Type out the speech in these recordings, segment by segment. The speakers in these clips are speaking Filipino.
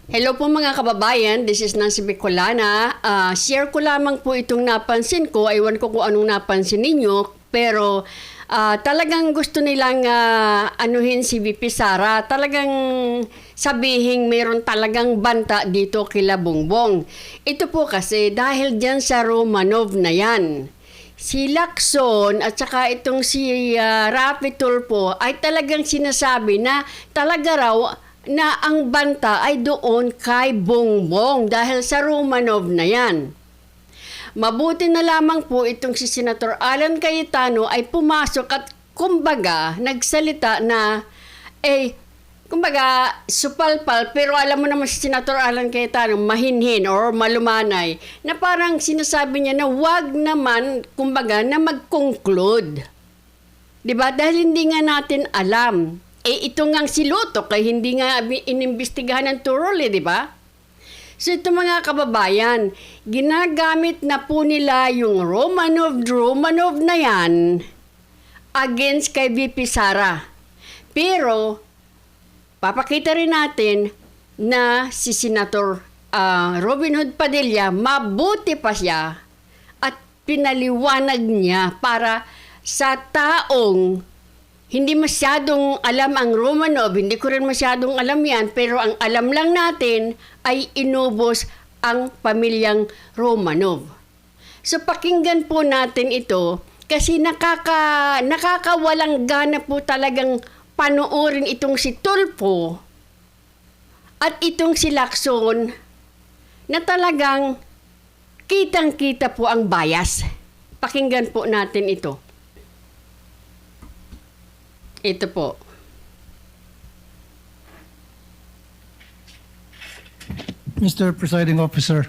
Hello po mga kababayan, this is Nancy Bicolana. Share ko lamang po itong napansin ko. Ewan ko kung anong napansin ninyo, pero talagang gusto nilang anuhin si VP Sara. Talagang sabihin mayroon talagang banta dito kila Bongbong. Ito po kasi dahil dyan sa Romanov na yan. Si Lacson at saka itong si Rapi Tulfo ay talagang sinasabi na talaga raw na ang banta ay doon kay Bongbong dahil sa Romanov na yan. Mabuti na lamang po itong si Senator Alan Cayetano ay pumasok at kumbaga nagsalita na kumbaga supalpal, pero alam mo naman si Senator Alan Cayetano mahinhin or malumanay na parang sinasabi niya na wag naman kumbaga na mag-conclude. 'Di ba? Dahil hindi nga natin alam. Ito ngang si Luto kay hindi nga inimbestigahan ng thoroughly, di ba? So ito mga kababayan, ginagamit na po nila yung Romanov na yan against kay VP Sara. Pero, papakita rin natin na si Senator Robin Hood Padilla, mabuti pa siya at pinaliwanag niya para sa taong hindi masyadong alam ang Romanov, hindi ko rin masyadong alam yan, pero ang alam lang natin ay inubos ang pamilyang Romanov. So pakinggan po natin ito kasi nakakawalang gana po talagang panoorin itong si Tulfo at itong si Lacson na talagang kitang-kita po ang bias. Pakinggan po natin ito. Ito po. Mr. Presiding Officer,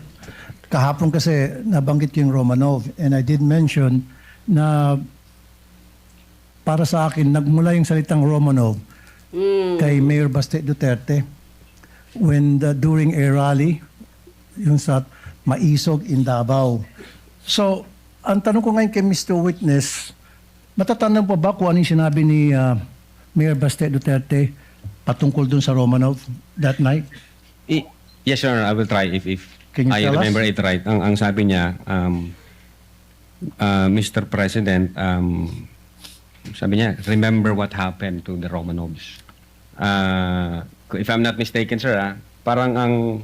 kahapon kasi nabanggit yung Romanov and I did mention na para sa akin, nagmula yung salitang Romanov kay Mayor Baste Duterte when during a rally yung sa Maisog in Davao. So, ang tanong ko ngayon kay Mr. Witness, matatandaan po ba kung ano yung sinabi ni Mayor Baste Duterte patungkol dun sa Romanov that night? Yes, sir. I will try if Can you I tell us? remember it right. Ang sabi niya, Mr. President, sabi niya, remember what happened to the Romanovs. If I'm not mistaken, sir, parang ang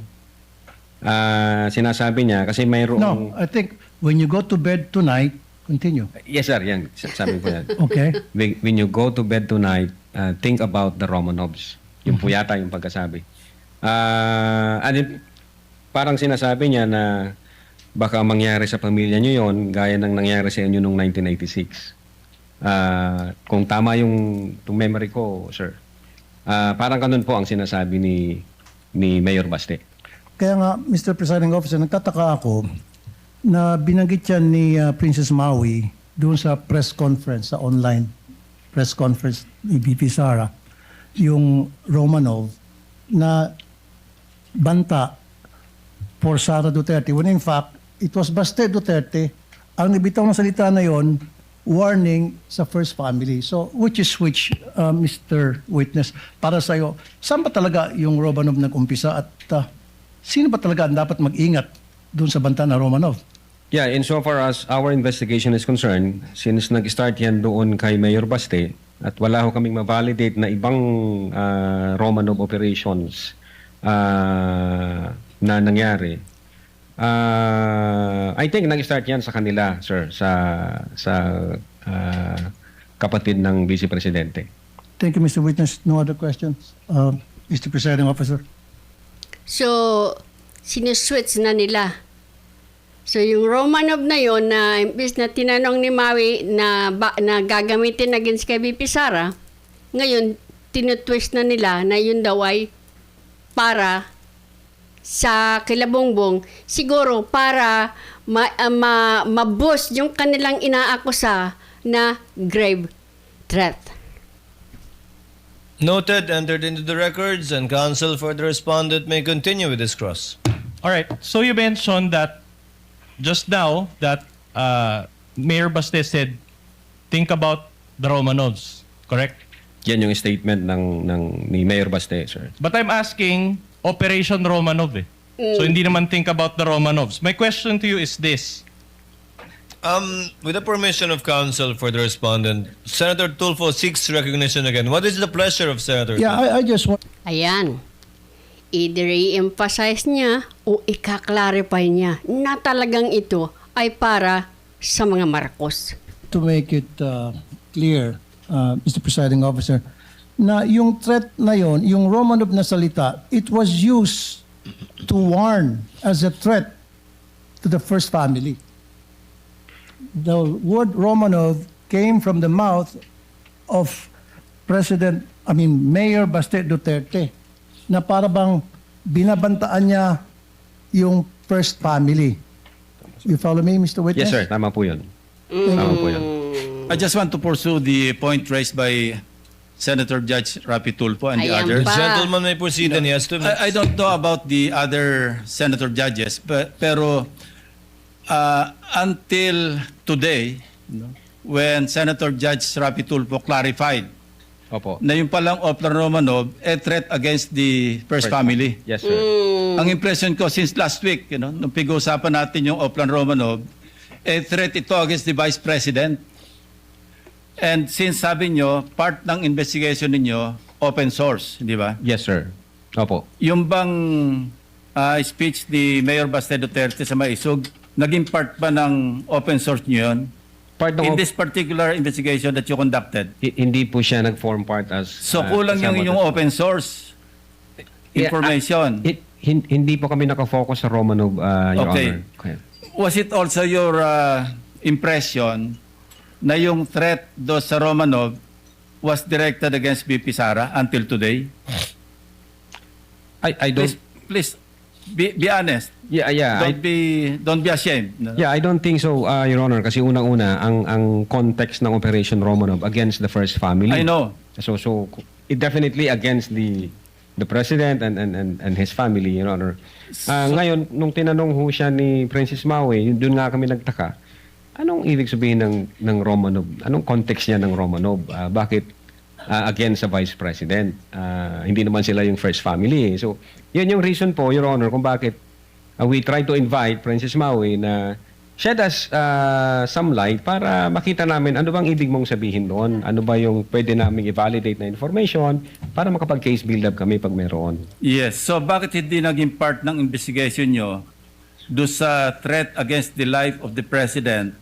sinasabi niya, kasi mayroong... No, I think when you go to bed tonight, continue. Yes, sir. Yan. Sabi ko yan. Okay. When you go to bed tonight, think about the Romanovs. Yung po yata yung pagkasabi. Parang sinasabi niya na baka mangyari sa pamilya niyo yon gaya ng nangyari sa inyo noong 1986. Kung tama yung memory ko, sir. Parang ganun po ang sinasabi ni Mayor Baste. Kaya nga, Mr. Presiding Officer, nagtataka ako na binanggit yan ni Princess Maui doon sa press conference, sa online press conference ni VP Sara, yung Romanov na banta for Sara Duterte. When in fact, it was Baste Duterte ang nabitaw ng salita na yon, warning sa first family. So, which, Mr. Witness, para sa'yo, saan ba talaga yung Romanov nag-umpisa at sino ba talaga ang dapat mag-ingat doon sa banta na Romanov? Yeah, insofar as our investigation is concerned, since nag-start yan doon kay Mayor Baste at wala ho kaming ma-validate na ibang Romanov operations na nangyari, I think nag-start yan sa kanila, sir, sa kapatid ng Vice Presidente. Thank you, Mr. Witness. No other questions? Mr. Presiding Officer. So, sinuswitch na nila. So, yung Romanov na yon na imbis na tinanong ni Maui na gagamitin against kay VP Sara, ngayon, tinutwist na nila na yun daw ay para sa kila Bongbong, siguro para ma-boost yung kanilang inaakusa na grave threat. Noted, entered into the records, and counsel for the respondent may continue with this cross. All right. So you mentioned that just now that Mayor Baste said, think about the Romanovs, correct? Yan yung statement ni Mayor Baste, sir. But I'm asking, Operation Romanov eh. So hindi naman think about the Romanovs. My question to you is this. With the permission of counsel for the respondent, Senator Tulfo seeks recognition again. What is the pleasure of Senator Yeah, Tulfo? I just want Ayan. Either i-emphasize niya o ika-clarify niya na talagang ito ay para sa mga Marcos. to make it clear, Mr. Presiding Officer, na yung threat na yon, yung Romanov na salita, it was used to warn as a threat to the first family. The word Romanov came from the mouth of Mayor Baste Duterte, na para bang binabantaan niya yung first family. You follow me, Mr. Witness? Yes, sir. Tama po yun. Tama po yun. I just want to pursue the point raised by Senator Judge Rapi Tulfo and the Ayan others. pa. Gentleman may proceed and he has 2 minutes. I don't know about the other senator judges, pero until today, when Senator Judge Rapi Tulfo clarified Opo. na yung palang Oplan Romanov, a threat against the first family. Yes, sir. Ang impression ko since last week, nung pag-uusapan natin yung Oplan Romanov, a threat ito against the Vice President. And since sabi nyo, part ng investigation ninyo, open source, di ba? Yes, sir. Opo. Yung bang speech ni Mayor Baste Duterte sa Maisog, naging part ba ng open source nyo yun? Part ng In this particular investigation that you conducted? hindi po siya nag-form part as... So kulang yung kasama inyong doon. open source Yeah, information. hindi po kami nakafocus sa Romanov, Your Okay. Honor. Okay. Was it also your impression na yung threat do sa Romanov was directed against BP Sara until today? I don't... Please be honest. Yeah. Don't be ashamed. No? Yeah, I don't think so, Your Honor, kasi unang-una ang context ng Operation Romanov against the first family. I know. So it definitely against the president and his family, Your Honor. Ngayon nung tinanong ho siya ni Princess Maui, doon nga kami nagtaka. Anong ibig sabihin ng Romanov? Anong context niya ng Romanov? Bakit against sa vice president? Hindi naman sila yung first family. So, yun yung reason po, Your Honor, kung bakit we try to invite Princess Maui na shed us some light para makita namin ano bang ibig mong sabihin doon. Ano ba yung pwede naming i-validate na information para makapag-case build-up kami pag meron. Yes. So bakit hindi naging part ng investigation nyo do sa threat against the life of the president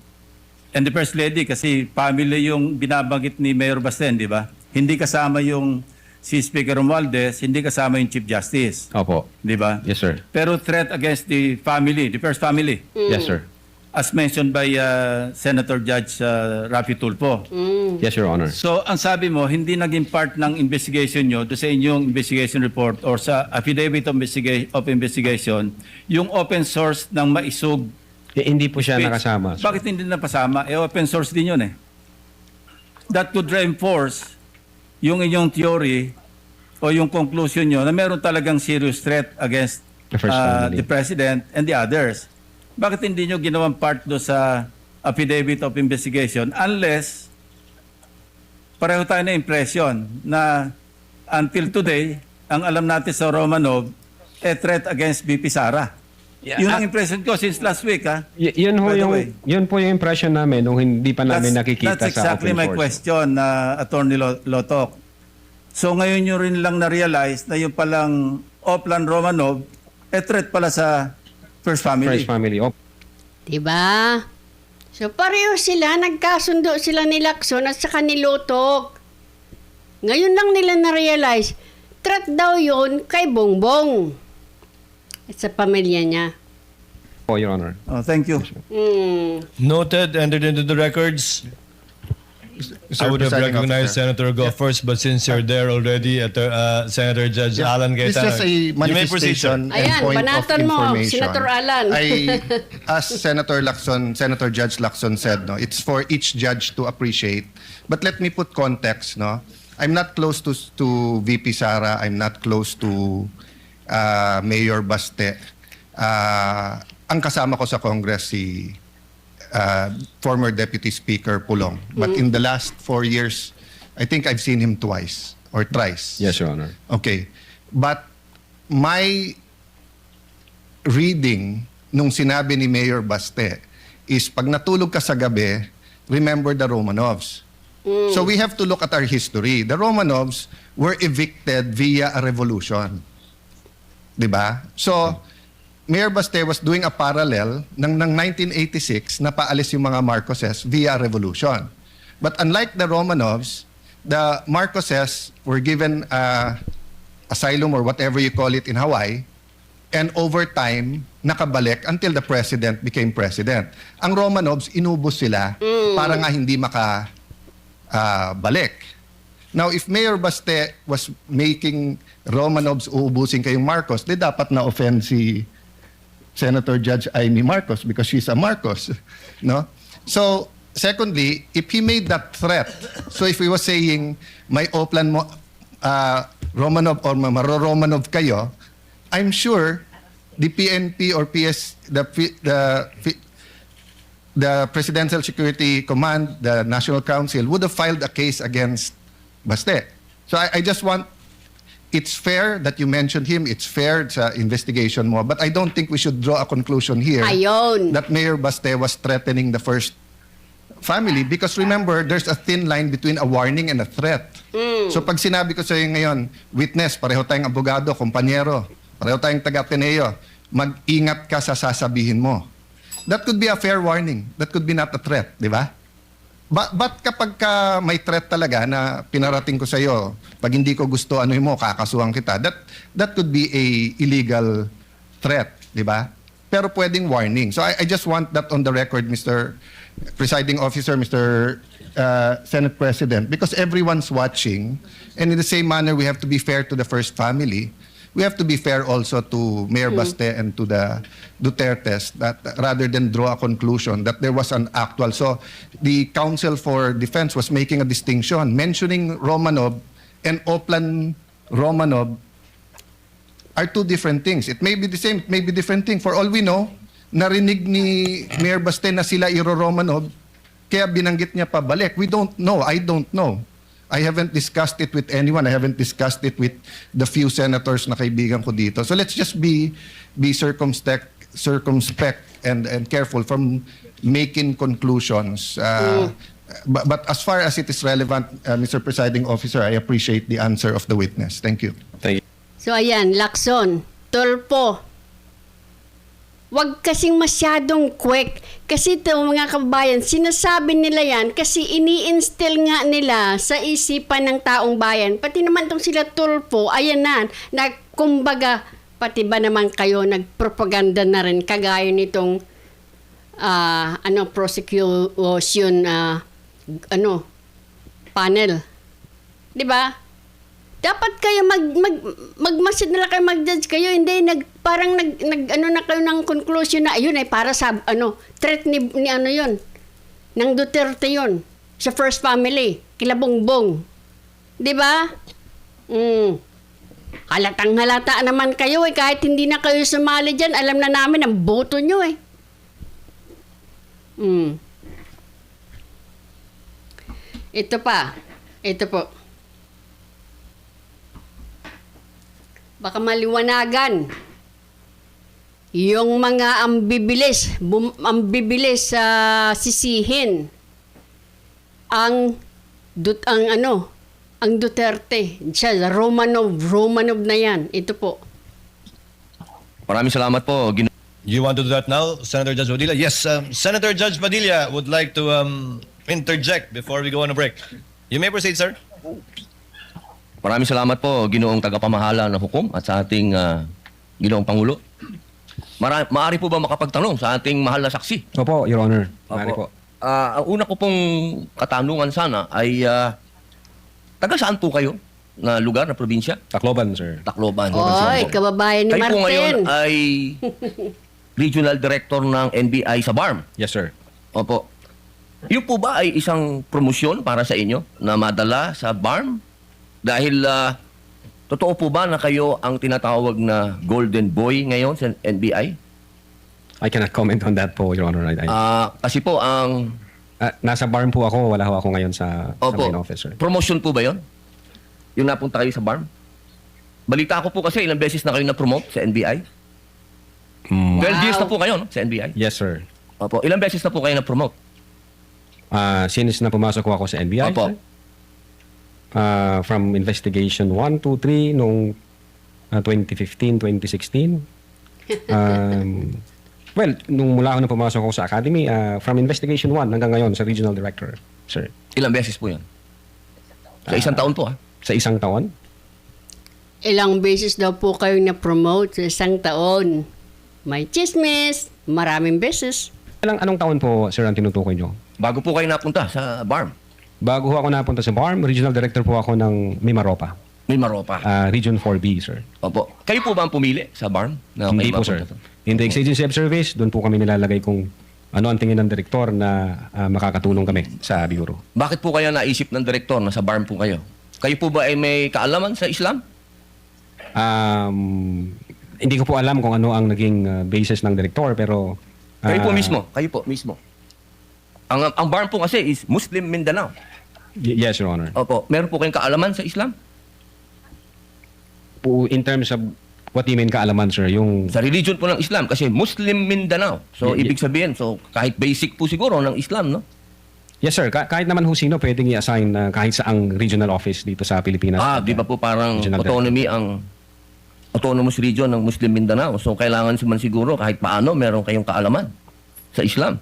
and the first lady? Kasi family yung binabanggit ni Mayor Basten, di ba? Hindi kasama yung si Speaker Romualdez, hindi kasama yung Chief Justice. Opo. Di ba? Yes, sir. Pero threat against the family, the first family, Yes, sir. as mentioned by Senator Judge Rafi Tulfo. Yes, Your Honor. So, ang sabi mo, hindi naging part ng investigation nyo do sa inyong investigation report or sa affidavit of investigation, yung open source ng Maisog. Hindi po siya speech. nakasama. sir. Bakit hindi napasama? Open source din yun eh. That could reinforce yung inyong theory o yung conclusion nyo na meron talagang serious threat against The first family. the President and the others. Bakit hindi nyo ginawang part do sa affidavit of investigation unless pareho tayo na impression na until today, ang alam natin sa Romanov, a threat against BP Sara. Yeah, Yun ang impression ko since last week, ha? Yun ho By the yung way. yun po yung impression namin nung hindi pa namin nakikita That's sa exactly open my source. question, Attorney Lotok. So ngayon nyo rin lang na-realize na yung palang Oplan Romanov, threat pala sa First Family. First family. Oh, Diba? So pareho sila, nagkasundo sila ni Lacson at saka ni Lotok. Ngayon lang nila na-realize, threat daw yun kay Bongbong at sa pamilya niya. po, Your Honor. Oh, thank you. Noted, entered into the records. I would have Presiding recognized Officer. Senator Go first, but since you're there already, Senator Judge Alan This Cayetano, is just a you may proceed, sir. manifestation and Ayan, point of banatan mo, information. Senator Alan. As Senator Judge Lacson said, no, it's for each judge to appreciate. But let me put context, no. I'm not close to VP Sara. I'm not close to Mayor Baste. Ang kasama ko sa Congress si former Deputy Speaker Pulong. But in the last 4 years, I think I've seen him twice or thrice. Yes, Your Honor. Okay. But my reading nung sinabi ni Mayor Baste is pag natulog ka sa gabi, remember the Romanovs. So we have to look at our history. The Romanovs were evicted via a revolution. 'Di ba? So Mayor Baste was doing a parallel ng 1986 na paalis yung mga Marcoses via revolution. But unlike the Romanovs, the Marcoses were given asylum or whatever you call it in Hawaii, and over time, nakabalik until the president became president. Ang Romanovs, inubos sila para nga hindi balik. Now, if Mayor Baste was making Romanovs uubusin kayong Marcos, di dapat na-offend si Senator Judge Amy Marcos because she's a Marcos. No? So, secondly, if he made that threat, so if he was saying, may Oplan mo, Romanov or maro-Romanov kayo, I'm sure the PNP or the Presidential Security Command, the National Council, would have filed a case against Baste. So I just want, it's fair that you mentioned him, it's fair sa investigation mo, but I don't think we should draw a conclusion here Ayon. that Mayor Baste was threatening the first family because remember, there's a thin line between a warning and a threat. So pag sinabi ko sa iyo ngayon, witness, pareho tayong abogado, kompanyero, pareho tayong taga-Ateneo, mag-ingat ka sa sasabihin mo. That could be a fair warning. That could be not a threat, di ba? But kapag ka may threat talaga na pinarating ko sa iyo, pag hindi ko gusto ano mo, kakasuhan kita, that could be a illegal threat, di ba? Pero pwedeng warning. So I just want that on the record, Mr. Presiding Officer, Mr. Senate President, because everyone's watching, and in the same manner, we have to be fair to the first family. We have to be fair also to Mayor Baste and to the Dutertes, that rather than draw a conclusion that there was an actual. So the Council for Defense was making a distinction, mentioning Romanov and Oplan Romanov are two different things. It may be the same, it may be different thing. For all we know, narinig ni Mayor Baste na sila Romanov, kaya binanggit niya pa balik. We don't know. I don't know. I haven't discussed it with anyone. I haven't discussed it with the few senators na kaibigan ko dito. So let's just be circumspect and careful from making conclusions. But as far as it is relevant, Mr. Presiding Officer, I appreciate the answer of the witness. Thank you. Thank you. So ayan, Lacson, Tulfo, wag kasing masyadong quick. Kasi ito mga kababayan, sinasabi nila yan kasi ini-instill nga nila sa isipan ng taong bayan. Pati naman itong sila Tulfo, ayan na kumbaga, pati ba naman kayo nagpropaganda na rin kagaya nitong prosecution panel. 'Di ba? Dapat kayo magmasid na lang kayo, mag-judge kayo, hindi parang nag na kayo ng conclusion na ayun ay para sa threat ni yun ng Duterte yun sa first family, kila Bongbong. 'Di ba? Halatang-halata naman kayo kahit hindi na kayo sumali diyan, alam na namin ang boto nyo Ito po. Baka maliwanagan yung mga ambibilis sisihin ang Duterte. Siya, Romanov na yan. Ito po. Maraming salamat po. You want to do that now, Senator Judge Padilla? Yes, Senator Judge Padilla would like to interject before we go on a break. You may proceed, sir. Maraming salamat po, Ginoong Tagapamahala ng Hukom at sa ating Ginoong Pangulo. Maaari po ba makapagtanong sa ating mahal na saksi? Opo, Your Honor. Mari po. Ang una ko pong katanungan sana ay taga saan po kayo na lugar, na probinsya? Tacloban, sir. Tacloban. Oy, kababayan ni Kayo Martin. po ngayon ay Regional Director ng NBI sa BARM. Yes, sir. Opo. Yun po ba ay isang promosyon para sa inyo na madala sa BARM? Dahil totoo po ba na kayo ang tinatawag na Golden Boy ngayon sa NBI? I cannot comment on that po, Your Honor. Kasi po ang... nasa BARM po ako. Wala ho ako ngayon sa Opo. main office, sir. Promotion po ba yon? Yung napunta kayo sa BARM? Balita ko po kasi ilang beses na kayo na-promote sa NBI. 12 years na po kayo, no? Sa NBI. Yes, sir. Opo. Ilang beses na po kayo na-promote? Since na pumasok ko ako sa NBI, Opo. sir, from investigation 1, 2, 3 noong 2015, 2016. Well, nung mula ako na pumasok ako sa academy, from investigation 1 hanggang ngayon sa regional director, sir. Ilang beses po yan? Sa isang taon po, ha? Sa isang taon? Ilang beses daw po kayo na-promote sa isang taon. May chismis, maraming beses. Anong taon po, sir, ang tinutukoy nyo? Bago po kayo napunta sa BARM. Bago ako napunta sa BARM, regional director po ako ng Mimaropa, May Maropa. Region 4B, sir. Opo. Kayo po ba ang pumili sa BARM? Na Hindi kayo po, sir. mapunta to? In the ex-agency of service, doon po kami nilalagay kung ano ang tingin ng direktor na makakatulong kami sa bureau. Bakit po kaya naisip ng direktor na sa BARM po kayo? Kayo po ba ay may kaalaman sa Islam? Hindi ko po alam kung ano ang naging basis ng direktor, pero... Kayo po mismo. Ang BARM po kasi is Muslim Mindanao. Yes, Your Honor. Opo. Meron po kayong kaalaman sa Islam? In terms of what do you mean kaalaman, sir? Yung... Sa religion po ng Islam kasi Muslim Mindanao. So ibig sabihin, so kahit basic po siguro ng Islam, no? Yes, sir. Kahit naman ho sino pwedeng i-assign kahit saang regional office dito sa Pilipinas. Di ba po parang Regional autonomy ang autonomous region ng Muslim Mindanao. So kailangan man siguro kahit paano meron kayong kaalaman sa Islam.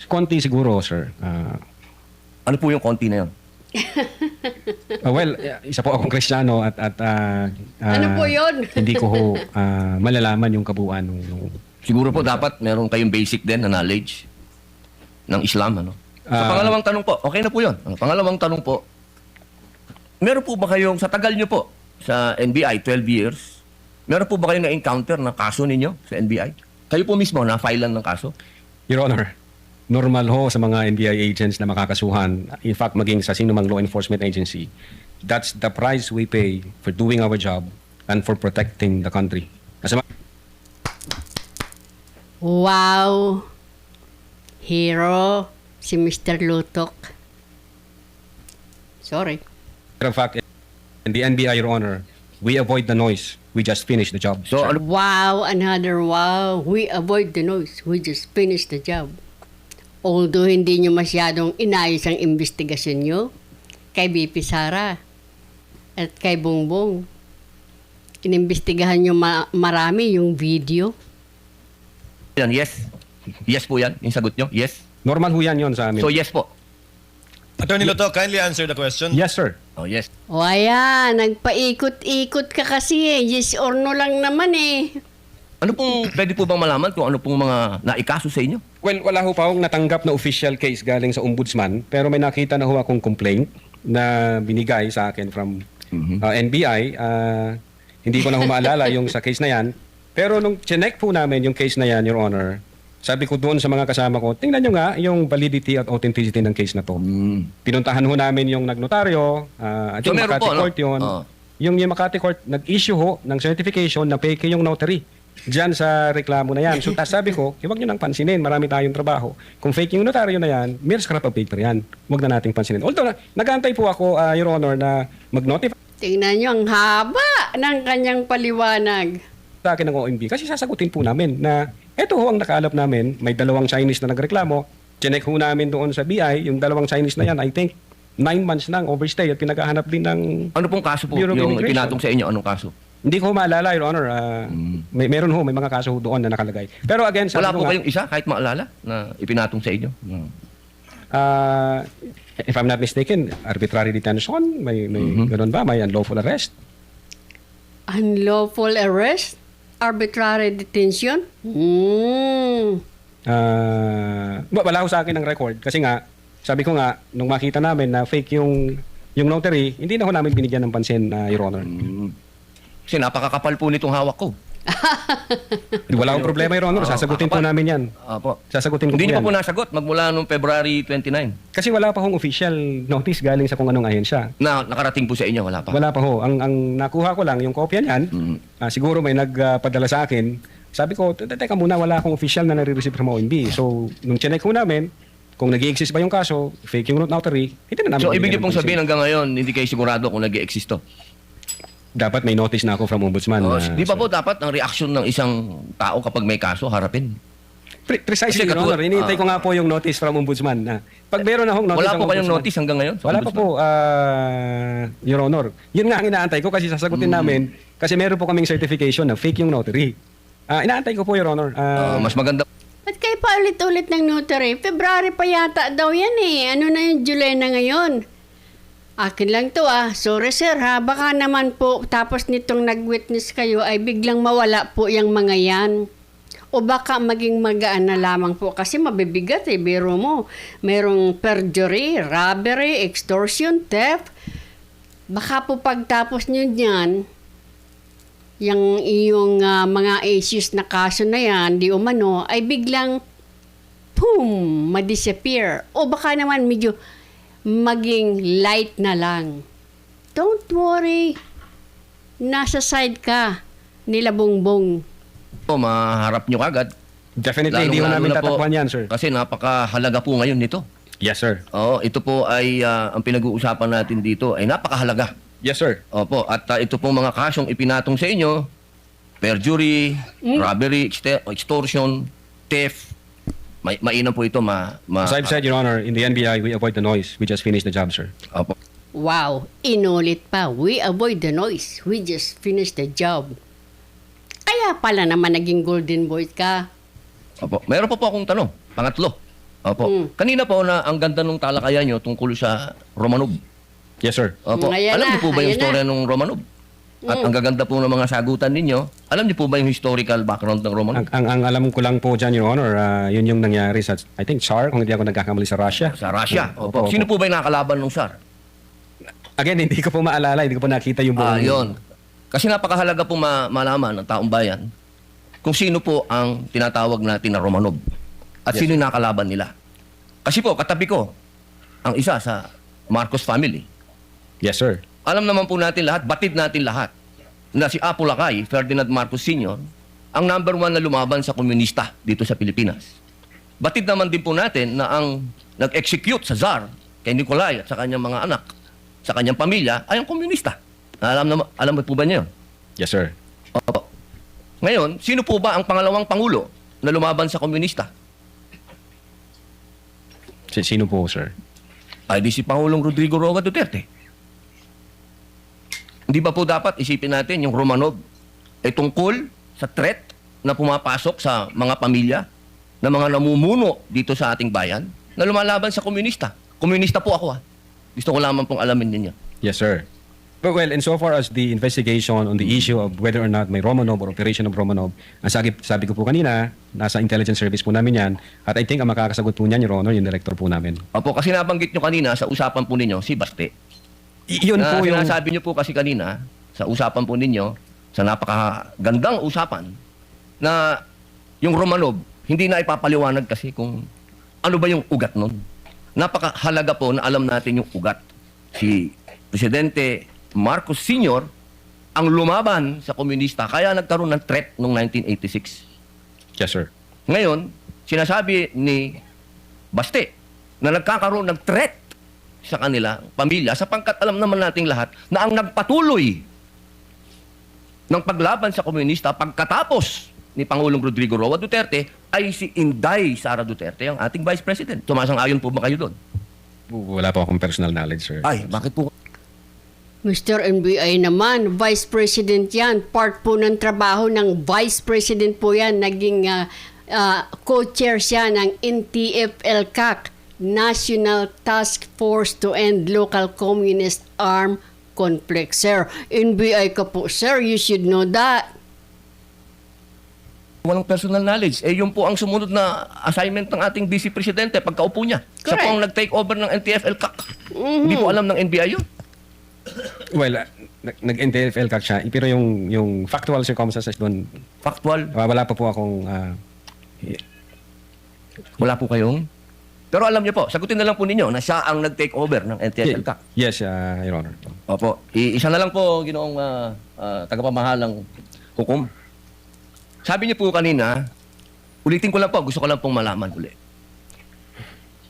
Konti siguro, sir. Ano po yung konti na yun? Well, isa po akong Kristiyano at Ano po yun? hindi ko ho malalaman yung kabuuan nung Siguro po dapat meron kayong basic din na knowledge ng Islam, ano? So, pangalawang tanong po, okay na po yun. Pangalawang tanong po, meron po ba kayong, sa tagal nyo po, sa NBI, 12 years, meron po ba kayong na-encounter na kaso ninyo sa NBI? Kayo po mismo, na-file lang ng kaso? Your Honor, normal ho sa mga NBI agents na makakasuhan, in fact, maging sa sinumang law enforcement agency, that's the price we pay for doing our job and for protecting the country. Kasi Wow! Hero, si Mr. Lutok. Sorry. matter of fact, in the NBI, Your Honor, we avoid the noise. We just finish the job. So, ano, Wow, another wow. We avoid the noise. We just finish the job. Although hindi nyo masyadong inayos ang investigasyon nyo, kay BP Sara at kay Bongbong, inimbestigahan nyo marami yung video. yan, yes. Yes po yan, yung sagot nyo, yes. Normal ho yan yun sa amin. So, yes po. Attorney Luto, kindly answer the question. Yes, sir. Oh, yes. O ayan, nagpaikot-ikot ka kasi eh. Yes or no lang naman eh. Ano pong, pwede po bang malaman kung ano pong mga naikaso sa inyo? Well, wala ho pa akong natanggap na official case galing sa ombudsman, pero may nakita na ho akong complaint na binigay sa akin from NBI. Hindi ko na ho maalala yung sa case na yan. Pero nung chinek po namin yung case na yan, Your Honor, sabi ko doon sa mga kasama ko, tingnan nyo nga yung validity at authenticity ng case na to. Pinuntahan ho namin yung nagnotaryo, at So, yung meron Makati po, no? Court yun. Oo. Yung Makati Court, nag-issue ho ng certification na fake yung notary. Diyan sa reklamo na yan. So sabi ko, huwag nyo nang pansinin, marami tayong trabaho. Kung fake yung notaryo na yan, mere scrap of paper yan. Huwag na nating pansinin. Although, nag-aantay po ako, Your Honor, na mag-notify Tingnan nyo ang haba ng kanyang paliwanag. sa akin ng OMB. Kasi sasagutin po namin na eto ho ang nakaalap namin. May dalawang Chinese na nagreklamo. Chinek ho namin doon sa BI. Yung dalawang Chinese na yan, I think, 9 months lang overstay at pinaghahanap din ng... Ano pong kaso po Bureau of yung Immigration. itinatong sa inyo? Anong kaso? Hindi ko maalala, Your Honor. Meron ho, may mga kaso ho doon na nakalagay. Pero again, sabi Wala ko po nga, kayong isa kahit maalala na ipinatong sa inyo? if I'm not mistaken, arbitrary detention, may ganun ba? May unlawful arrest? Unlawful arrest? Arbitrary detention? Wala ho sa akin ng record kasi nga, sabi ko nga, nung makita namin na fake yung notary, hindi na ho namin binigyan ng pansin, Your Honor. Kasi napakakapal po nitong hawak ko. Wala akong problema, Your Honor. Sasagutin po namin yan. Apo. Sasagutin ko Hindi po niyo pa po yan. nasagot magmula noong February 29. Kasi wala pa hong official notice galing sa kung anong ahensya. Na nakarating po sa inyo, wala pa. Wala pa ho. Ang nakuha ko lang, yung kopya niyan, siguro may nagpadala sa akin. Sabi ko, teka muna, wala akong official na nare-receive from OMB. So, nung chinek ko namin, kung nag-i-exist ba yung kaso, fake yung notary, hindi na namin. So, ibig binigyan niyo pong ng sabihin hanggang ngayon, hindi kayo sigurado kung nag-i-exist to? dapat may notice na ako from Ombudsman. Di ba sir. po dapat ang reaksyon ng isang tao kapag may kaso, harapin? Precisely, Kasi Your Honor. Hinihintay ko ah. nga po yung notice from Ombudsman. Na, pag meron akong notice Wala ng po kayong Ombudsman- notice hanggang ngayon? sa Wala pa Ombudsman? po, Your Honor. Yun nga ang inaantay ko kasi sasagutin namin kasi meron po kaming certification na fake yung notary. Inaantay ko po, Your Honor. Mas maganda Ba't kayo pa ulit-ulit ng notary? February pa yata daw yan eh. Ano na yung July na ngayon? Akin lang to Sorry sir ha. Baka naman po tapos nitong nag-witness kayo ay biglang mawala po yung mga yan. O baka maging magaan na lamang po kasi mabibigat eh. Biro mo. Merong perjury, robbery, extortion, theft. Baka po pagtapos nyo dyan, yung iyong mga issues na kaso na yan, di umano, ay biglang, boom, ma-disappear. O baka naman medyo maging light na lang. Don't worry. Nasa side ka nila Bongbong. po, maharap nyo kagad. Definitely, hindi ko namin na po, tatakpan yan, sir. Kasi napakahalaga po ngayon nito. Yes, sir. Oo, ito po ay ang pinag-uusapan natin dito ay napakahalaga. Yes, sir. Opo, at ito pong mga kasong ipinatong sa inyo, perjury, robbery, extortion, theft, mainam po ito As I've said, Your Honor, in the NBI, we avoid the noise. We just finished the job, sir. Opo. Wow, inulit pa. We avoid the noise. We just finished the job. Kaya pala naman naging golden boy ka. Opo. Meron pa po akong tanong. Pangatlo. Opo. Kanina po na ang ganda ng talakayan nyo tungkol sa Romanov. Yes, sir. Opo. Ayan Alam na, niyo po ba yung ayan istorya ng Romanov? At ang gaganda po ng mga sagutan ninyo. Alam niyo po ba yung historical background ng Romanov? Ang alam ko lang po dyan, Your Honor, yun yung nangyari sa, I think, SAR, kung hindi ako nagkakamali sa Russia. Sa Russia. Opo. Sino po ba yung nakakalaban ng SAR? Again, hindi ko po maalala, hindi ko po nakita yung buong... Yun. Kasi napakahalaga po malaman ng taong bayan kung sino po ang tinatawag natin na Romanov at sino yung nakakalaban nila. Kasi po, katabi ko, ang isa sa Marcos family. Yes, sir. Alam naman po natin lahat, batid natin lahat, na si Apo Lakay, Ferdinand Marcos Sr., ang number 1 na lumaban sa komunista dito sa Pilipinas. Batid naman din po natin na ang nag-execute sa Tsar, kay Nicolay at sa kanyang mga anak, sa kanyang pamilya, ay ang komunista. Alam mo po ba niyo? Yes, sir. Opo. Ngayon, sino po ba ang pangalawang pangulo na lumaban sa komunista? Sino po, sir? Ay di si Pangulong Rodrigo Roa Duterte. Hindi ba po dapat isipin natin yung Romanov ay tungkol sa threat na pumapasok sa mga pamilya na mga namumuno dito sa ating bayan na lumalaban sa komunista. Komunista po ako Gusto ko lamang pong alamin ninyo. Yes, sir. But well, insofar as the investigation on the issue of whether or not may Romanov or operation of Romanov, ang sabi ko po kanina, nasa intelligence service po namin yan, at I think ang makakasagot po niyan, Your Honor, yung director po namin. Opo, kasi nabanggit nyo kanina sa usapan po ninyo, si Baste. Yun po yung... Sinasabi nyo po kasi kanina, sa usapan po ninyo, sa napakagandang usapan, na yung Romanov, hindi na ipapaliwanag kasi kung ano ba yung ugat nun. Napakahalaga po na alam natin yung ugat. Si Presidente Marcos Sr. ang lumaban sa komunista, kaya nagkaroon ng threat noong 1986. Yes, sir. Ngayon, sinasabi ni Baste na nagkakaroon ng threat sa kanila, pamilya, sapagkat alam naman nating lahat na ang nagpatuloy ng paglaban sa komunista pagkatapos ni Pangulong Rodrigo Roa Duterte ay si Inday Sara Duterte, ang ating Vice President. Tumasang-ayon po ba kayo doon? Wala po akong personal knowledge, sir. Ay, bakit po? Mr. NBI naman, Vice President yan. Part po ng trabaho ng Vice President po yan. Naging co-chair siya ng NTF-ELCAC, National Task Force to End Local Communist Armed Conflict. Sir, NBI ka po, sir. You should know that. Walang personal knowledge. Yun po ang sumunod na assignment ng ating Vice Presidente pagkaupo niya. Siya po Correct. ang nag-take over ng NTF-ELCAC. Hindi po alam ng NBI yun. Well, nag-NTFL ka siya, pero yung factual circumstances doon, Factual. wala pa po akong... Wala po kayong... Pero alam niyo po, sagutin na lang po ninyo na siya ang nag-take over ng NTF-ELCAC. Yes, Your Honor. Opo. Isa na lang po, ginoong tagapamahalang hukom. Sabi niyo po kanina, ulitin ko lang po, gusto ko lang pong malaman ulit.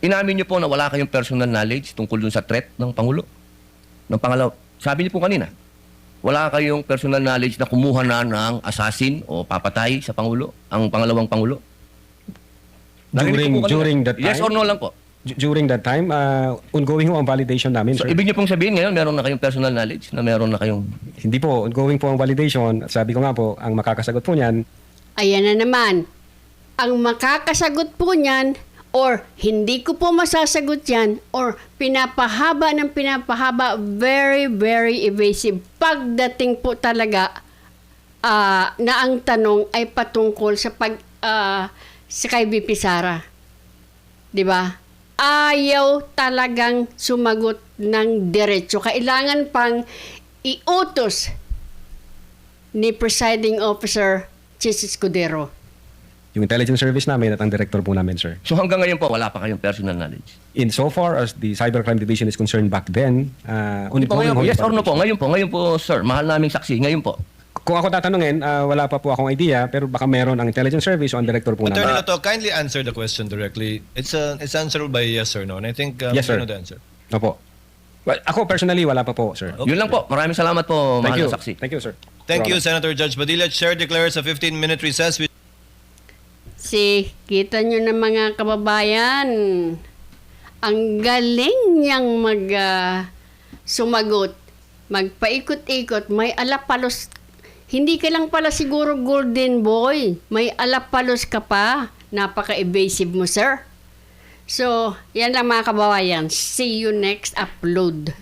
Inamin niyo po na wala kayong personal knowledge tungkol dun sa threat ng Pangulo. Ng pangalaw, sabi niyo po kanina, wala kayong personal knowledge na kumuha na ng assassin o papatay sa Pangulo, ang pangalawang Pangulo? Narinig ko po kanina. During that time? Yes or no lang po? During that time, ongoing ho ang validation namin, So, sir. ibig niyo pong sabihin ngayon, meron na kayong personal knowledge na meron na kayong... Hindi po, ongoing po ang validation. At sabi ko nga po, ang makakasagot po niyan, Ayan na naman. Ang makakasagot po niyan or hindi ko po masasagot yan or pinapahaba ng pinapahaba, very, very evasive. Pagdating po talaga na ang tanong ay patungkol sa sa kay VP Sara. 'Di ba? Ayaw talagang sumagot ng diretso. Kailangan pang iutos ni Presiding Officer Chis Escudero. yung intelligence service namin at ang director po namin, sir. So hanggang ngayon po, wala pa kayong personal knowledge? In so far as the cybercrime division is concerned back then, Hindi po ngayon po. Yes or no po? Ngayon po, sir. Mahal naming saksi. Ngayon po. Kung ako tatanungin, wala pa po akong idea, pero baka meron ang intelligence service o ang director po Attorney namin. Lato, kindly answer the question directly. It's answerable by yes or no. And I think Yes, sir. you know the answer. Opo. Well, ako personally, wala pa po, sir. Yun lang po. Maraming salamat po, Thank mahal you. na saksi. Thank you, sir. Thank you, Your Honor. Senator Judge Padilla. Chair declares a 15-minute recess. Kita nyo na mga kababayan, ang galing niyang sumagot, magpaikot-ikot, may alapalos. Hindi ka lang pala siguro golden boy, may alapalos ka pa. Napaka-evasive mo, sir. So, yan lang mga kababayan. See you next upload.